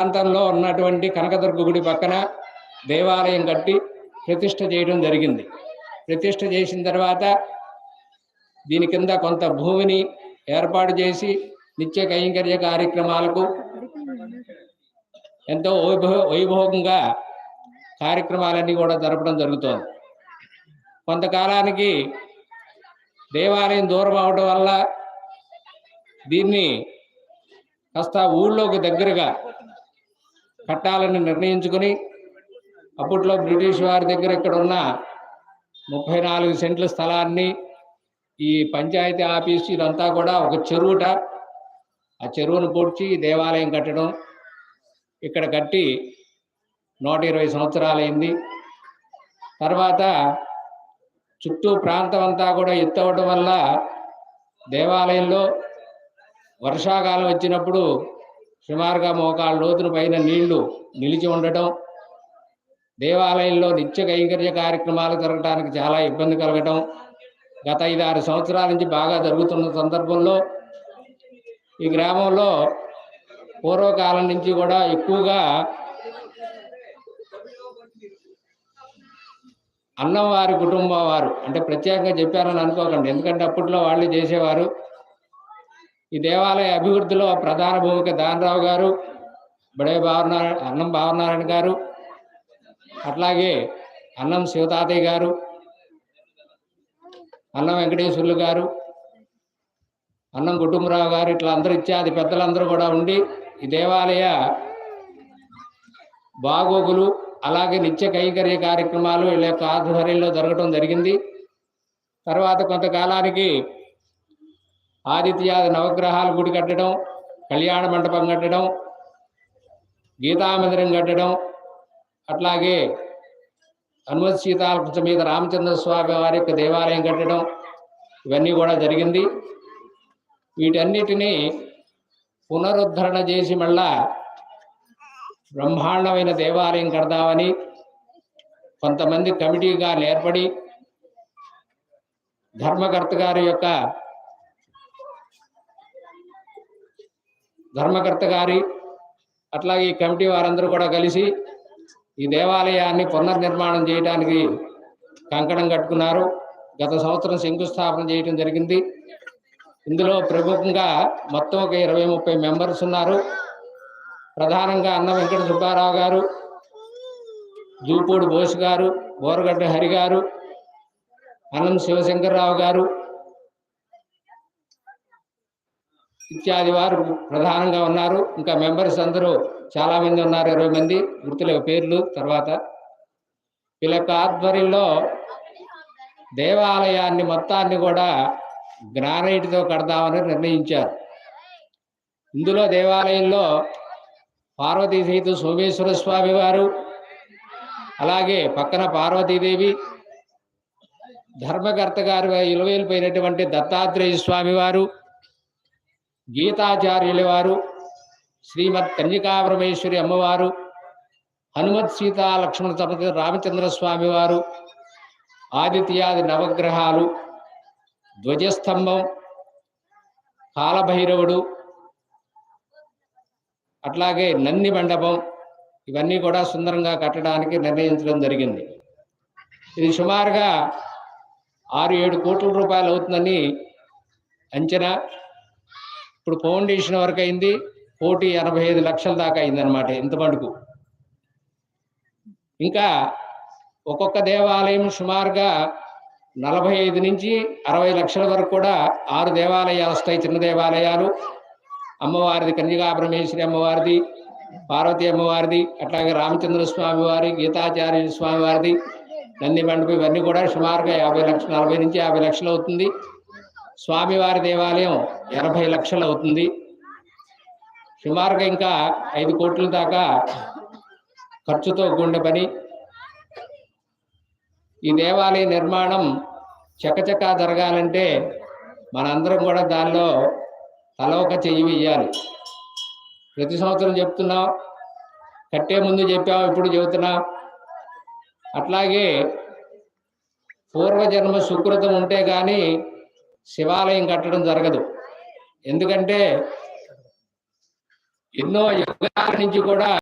ప్రాంతంలో ఉన్నటువంటి కనకదుర్గ గుడి పక్కన దేవాలయం కట్టి ప్రతిష్ఠ చేయడం జరిగింది. ప్రతిష్ఠ చేసిన తర్వాత దీని కింద కొంత భూమిని ఏర్పాటు చేసి నిత్య కైంకర్య కార్యక్రమాలకు ఎంతో వైభోగంగా కార్యక్రమాలన్నీ కూడా జరపడం జరుగుతోంది. కొంతకాలానికి దేవాలయం దూరం అవడం వల్ల దీన్ని కాస్త ఊళ్ళోకి దగ్గరగా కట్టాలని నిర్ణయించుకుని అప్పట్లో బ్రిటిష్ వారి దగ్గర ఇక్కడ ఉన్న 34 సెంట్ల స్థలాన్ని ఈ పంచాయతీ ఆఫీసు ఇదంతా కూడా ఒక చెరువుట, ఆ చెరువును పూడ్చి దేవాలయం కట్టడం ఇక్కడ కట్టి 120 సంవత్సరాలైంది. తర్వాత చుట్టూ ప్రాంతం అంతా కూడా ఎత్తవడం వల్ల దేవాలయంలో వర్షాకాలం వచ్చినప్పుడు సుమారుగా మోకాళ్ళ లోతున పైన నీళ్లు నిలిచి ఉండటం, దేవాలయంలో నిత్య కైంకర్య కార్యక్రమాలు జరగడానికి చాలా ఇబ్బంది కలగటం గత 5-6 సంవత్సరాల నుంచి బాగా జరుగుతున్న సందర్భంలో ఈ గ్రామంలో పూర్వకాలం నుంచి కూడా ఎక్కువగా అన్నం వారి కుటుంబం వారు, అంటే ప్రత్యేకంగా చెప్పారని అనుకోకండి, ఎందుకంటే అప్పట్లో వాళ్ళే చేసేవారు. ఈ దేవాలయ అభివృద్ధిలో ప్రధాన భూమిక దానరావు గారు, బడే అన్నం భావనారాయణ గారు, అట్లాగే అన్నం శివతాతయ్య గారు, అన్నం వెంకటేశ్వర్లు గారు, అన్నం కుటుంబరావు గారు, ఇట్లా అందరూ ఇత్యాది పెద్దలందరూ కూడా ఉండి ఈ దేవాలయ బాగోగులు అలాగే నిత్య కైంకర్య కార్యక్రమాలు వీళ్ళ యొక్క ఆధ్వర్యంలో జరగడం జరిగింది. తర్వాత కొంతకాలానికి ఆదిత్యాది నవగ్రహాల గుడి కట్టడం, కళ్యాణ మండపం కట్టడం, గీతామందిరం కట్టడం, అట్లాగే హనుమత్ సీతాల మీద రామచంద్ర స్వామి వారి యొక్క దేవాలయం కట్టడం ఇవన్నీ కూడా జరిగింది. వీటన్నిటినీ పునరుద్ధరణ చేసి మళ్ళా బ్రహ్మాండమైన దేవాలయం కడదామని కొంతమంది కమిటీగా ఏర్పడి ధర్మకర్త గారి అట్లాగే ఈ కమిటీ వారందరూ కూడా కలిసి ఈ దేవాలయాన్ని పునర్నిర్మాణం చేయడానికి కంకణం కట్టుకున్నారు. గత సంవత్సరం శంకుస్థాపన చేయడం జరిగింది. ఇందులో ప్రముఖంగా మొత్తం ఒక 20-30 మెంబర్స్ ఉన్నారు. ప్రధానంగా అన్న వెంకట సుబ్బారావు గారు, జూపూడి బోస్ గారు, బోరగడ్డ హరి గారు, అన్నం శివశంకర్రావు గారు ఇత్యాది వారు ప్రధానంగా ఉన్నారు. ఇంకా మెంబర్స్ అందరూ చాలా మంది ఉన్నారు, 20 మంది, గుర్తుల పేర్లు తర్వాత. వీళ్ళ యొక్క ఆధ్వర్యంలో దేవాలయాన్ని మొత్తాన్ని కూడా గ్రానైట్తో కడదామని నిర్ణయించారు. ఇందులో దేవాలయంలో పార్వతీ సహిత సోమేశ్వర స్వామి వారు, అలాగే పక్కన పార్వతీదేవి, ధర్మకర్త గారు ఇలవేలిపోయినటువంటి దత్తాత్రేయ స్వామి వారు, గీతాచార్యుల వారు, శ్రీమద్ కన్యకాపరమేశ్వరి అమ్మవారు, హనుమత్ సీతా లక్ష్మణ సమేత రామచంద్ర స్వామి వారు, ఆదిత్యాది నవగ్రహాలు, ధ్వజస్తంభం, కాలభైరవుడు, అట్లాగే నంది మండపం ఇవన్నీ కూడా సుందరంగా కట్టడానికి నిర్ణయించడం జరిగింది. ఇది సుమారుగా 6-7 కోట్ల రూపాయలు అవుతుందని అంచనా. ఇప్పుడు ఫౌండేషన్ వరకు అయింది, 1,85,00,000 దాకా అయిందనమాట ఇంత మటుకు. ఇంకా ఒక్కొక్క దేవాలయం సుమారుగా 45 నుంచి 60 లక్షల వరకు కూడా 6 దేవాలయాలు వస్తాయి. చిన్న దేవాలయాలు, అమ్మవారిది కన్యకాపరమేశ్వరి అమ్మవారిది, పార్వతీ అమ్మవారిది, అట్లాగే రామచంద్ర స్వామి వారి, గీతాచార్య స్వామి వారిది, నంది మండపం ఇవన్నీ కూడా సుమారుగా 40 నుంచి 50 లక్షలు అవుతుంది. స్వామివారి దేవాలయం 80 లక్షలు అవుతుంది. సుమారుగా ఇంకా 5 కోట్ల దాకా ఖర్చుతో కూడిన పని. ఈ దేవాలయ నిర్మాణం చకచకా జరగాలంటే మనందరం కూడా దానిలో తలొక చెయ్యి వేయాలి. ప్రతి సంవత్సరం చెప్తున్నాం, కట్టే ముందు చెప్పాం, ఇప్పుడు చెబుతున్నాం. అట్లాగే పూర్వజన్మ సుకృతం ఉంటే కానీ శివాలయం కట్టడం జరగదు. ఎందుకంటే ఎన్నో యుగాల నుంచి కూడా